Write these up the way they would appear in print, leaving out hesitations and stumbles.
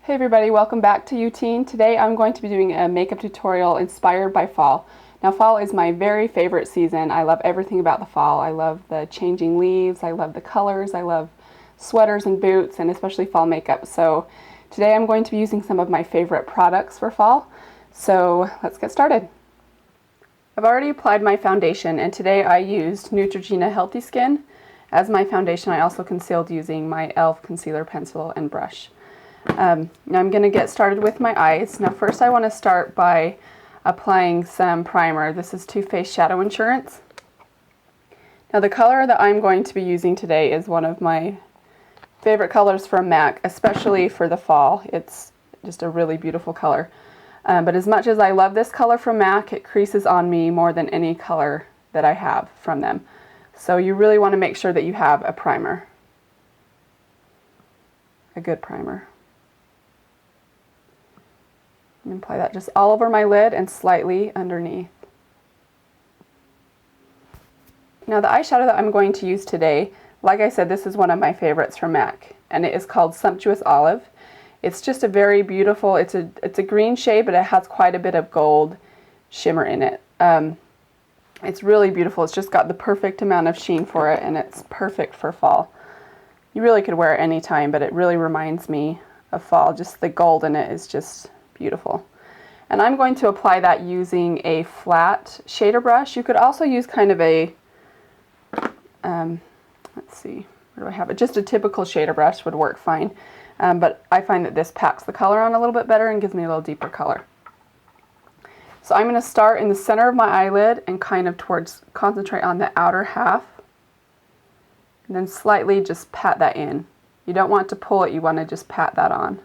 Hey everybody, welcome back to UTeen. Today I'm going to be doing a makeup tutorial inspired by fall. Now fall is my very favorite season. I love everything about the fall. I love the changing leaves, I love the colors, I love sweaters and boots, and especially fall makeup. So today I'm going to be using some of my favorite products for fall. So let's get started. I've already applied my foundation, and today I used Neutrogena Healthy Skin. As my foundation, I also concealed using my e.l.f. concealer pencil and brush. Now I'm going to get started with my eyes. Now first I want to start by applying some primer. This is Too Faced Shadow Insurance. Now the color that I'm going to be using today is one of my favorite colors from MAC, especially for the fall. It's just a really beautiful color. But as much as I love this color from MAC, it creases on me more than any color that I have from them. So you really want to make sure that you have a primer. A good primer. And apply that just all over my lid and slightly underneath. Now the eyeshadow that I'm going to use today, like I said, this is one of my favorites from MAC, and it is called Sumptuous Olive. It's just a very beautiful, it's a green shade, but it has quite a bit of gold shimmer in it. It's really beautiful. It's just got the perfect amount of sheen for it, and it's perfect for fall. You really could wear it any time, but it really reminds me of fall. Just the gold in it is just beautiful. And I'm going to apply that using a flat shader brush. You could also use kind of a, let's see, where do I have it? Just a typical shader brush would work fine. But I find that this packs the color on a little bit better and gives me a little deeper color. So I'm going to start in the center of my eyelid and kind of concentrate on the outer half. And then slightly just pat that in. You don't want to pull it, you want to just pat that on.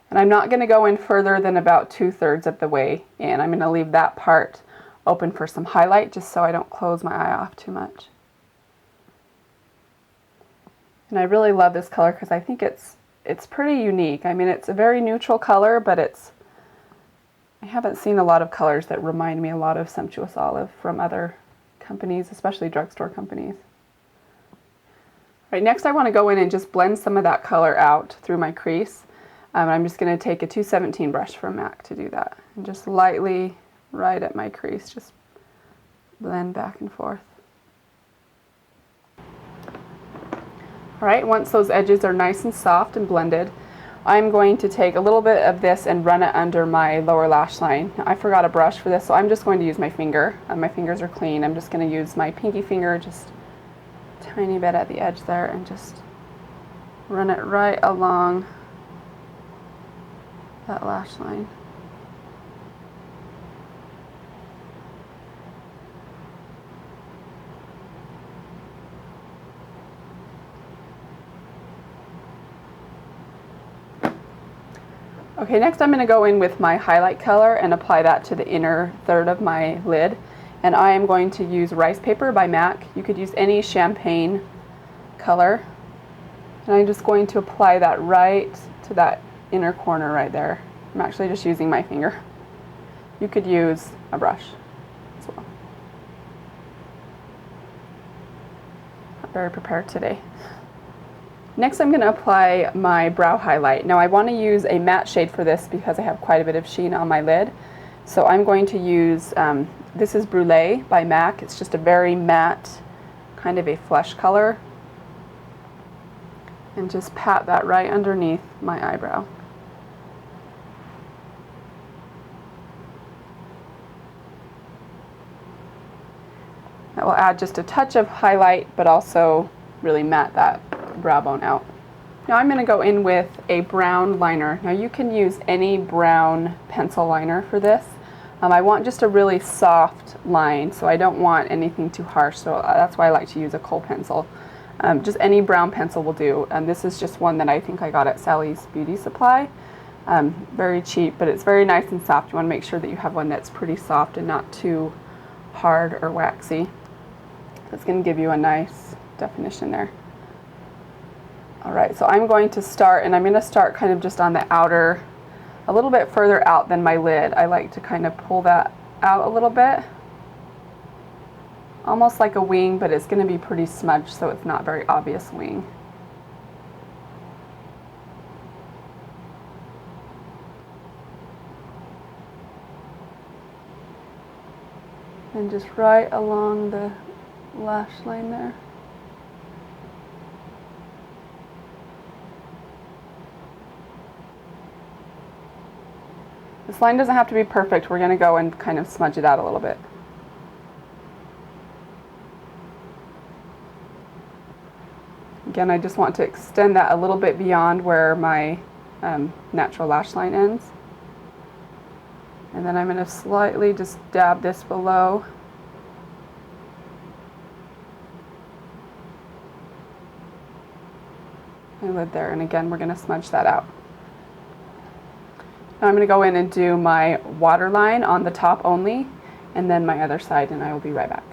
And I'm not going to go in further than about 2/3 of the way in. I'm going to leave that part open for some highlight just so I don't close my eye off too much. And I really love this color because I think it's pretty unique. I mean, it's a very neutral color, but I haven't seen a lot of colors that remind me a lot of Sumptuous Olive from other companies, especially drugstore companies. All right, next I want to go in and just blend some of that color out through my crease. I'm just going to take a 217 brush from MAC to do that. And just lightly, right at my crease, just blend back and forth. Alright, once those edges are nice and soft and blended, I'm going to take a little bit of this and run it under my lower lash line. Now, I forgot a brush for this, so I'm just going to use my finger. My fingers are clean. I'm just going to use my pinky finger, just a tiny bit at the edge there, and just run it right along that lash line. Okay, next I'm going to go in with my highlight color and apply that to the inner third of my lid. And I am going to use Rice Paper by MAC. You could use any champagne color. And I'm just going to apply that right to that inner corner right there. I'm actually just using my finger. You could use a brush as well. Not very prepared today. Next I'm going to apply my brow highlight. Now I want to use a matte shade for this because I have quite a bit of sheen on my lid. So I'm going to use, this is Brulee by MAC. It's just a very matte, kind of a flesh color. And just pat that right underneath my eyebrow. That will add just a touch of highlight, but also really matte that brow bone out. Now I'm going to go in with a brown liner. Now you can use any brown pencil liner for this. I want just a really soft line, so I don't want anything too harsh, so that's why I like to use a kohl pencil. Just any brown pencil will do, and this is just one that I think I got at Sally's Beauty Supply. Very cheap, but it's very nice and soft. You want to make sure that you have one that's pretty soft and not too hard or waxy. That's going to give you a nice definition there. Alright, so I'm going to start, and I'm going to start kind of just on the outer, a little bit further out than my lid. I like to kind of pull that out a little bit. Almost like a wing, but it's going to be pretty smudged, so it's not very obvious wing. And just right along the lash line there. This line doesn't have to be perfect. We're going to go and kind of smudge it out a little bit. Again, I just want to extend that a little bit beyond where my natural lash line ends. And then I'm going to slightly just dab this below. My lid there, and again, we're going to smudge that out. Now I'm going to go in and do my waterline on the top only, and then my other side, and I will be right back.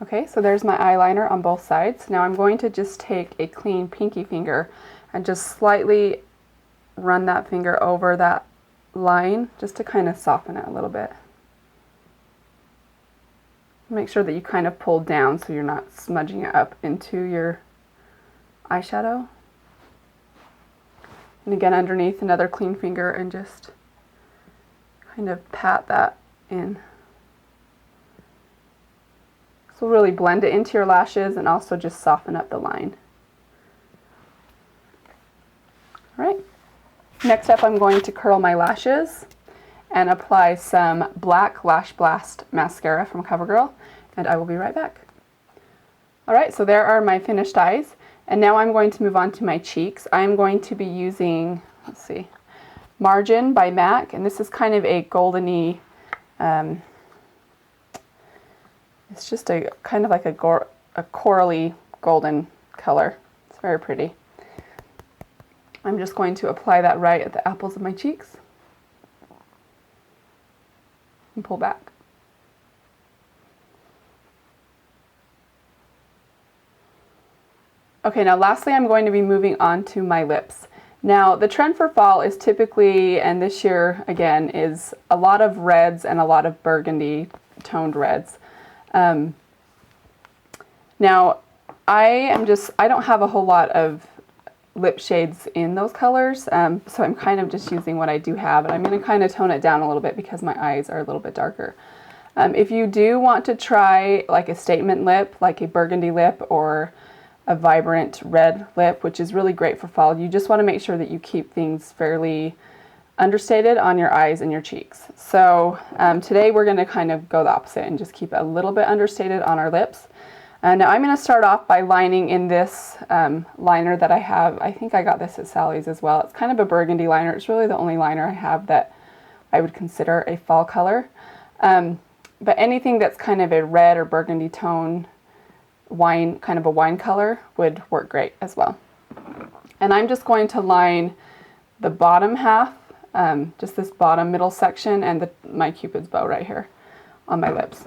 Okay, so there's my eyeliner on both sides. Now I'm going to just take a clean pinky finger and just slightly run that finger over that line just to kind of soften it a little bit. Make sure that you kind of pull down so you're not smudging it up into your eyeshadow. And again, underneath, another clean finger and just kind of pat that in. This will really blend it into your lashes and also just soften up the line. All right. Next up, I'm going to curl my lashes and apply some black Lash Blast mascara from CoverGirl, and I will be right back. All right, so there are my finished eyes, and now I'm going to move on to my cheeks. I'm going to be using, let's see, Margin by MAC, and this is kind of a goldeny, it's just a kind of like a corally golden color. It's very pretty. I'm just going to apply that right at the apples of my cheeks and pull back. Okay, now lastly I'm going to be moving on to my lips. Now the trend for fall is typically, and this year again, is a lot of reds and a lot of burgundy toned reds. Now I don't have a whole lot of lip shades in those colors, so I'm kind of just using what I do have, and I'm going to kind of tone it down a little bit because my eyes are a little bit darker. If you do want to try like a statement lip, like a burgundy lip or a vibrant red lip, which is really great for fall, you just want to make sure that you keep things fairly understated on your eyes and your cheeks. So today we're going to kind of go the opposite and just keep it a little bit understated on our lips. Now I'm going to start off by lining in this liner that I have. I think I got this at Sally's as well. It's kind of a burgundy liner. It's really the only liner I have that I would consider a fall color. But anything that's kind of a red or burgundy tone, kind of a wine color, would work great as well. And I'm just going to line the bottom half, just this bottom middle section, and my Cupid's bow right here on my lips.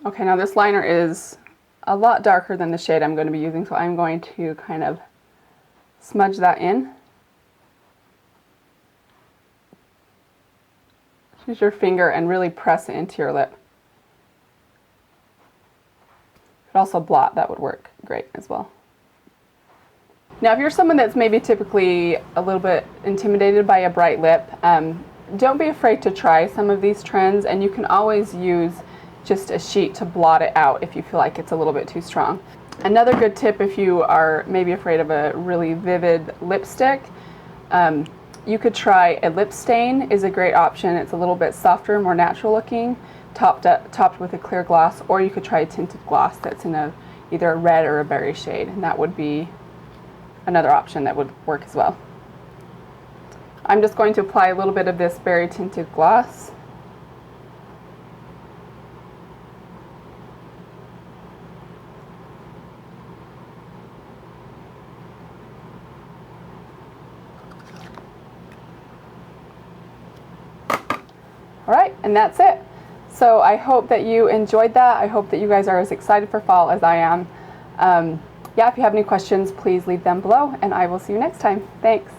Okay, now this liner is a lot darker than the shade I'm going to be using, so I'm going to kind of smudge that in. Use your finger and really press it into your lip. You could also blot, that would work great as well. Now if you're someone that's maybe typically a little bit intimidated by a bright lip, don't be afraid to try some of these trends, and you can always use just a sheet to blot it out if you feel like it's a little bit too strong. Another good tip, if you are maybe afraid of a really vivid lipstick, you could try a lip stain. Is a great option. It's a little bit softer, more natural looking, topped with a clear gloss, or you could try a tinted gloss that's in either a red or a berry shade, and that would be another option that would work as well. I'm just going to apply a little bit of this berry tinted gloss. All right, and that's it. So I hope that you enjoyed that. I hope that you guys are as excited for fall as I am. yeah, if you have any questions, please leave them below, and I will see you next time. Thanks.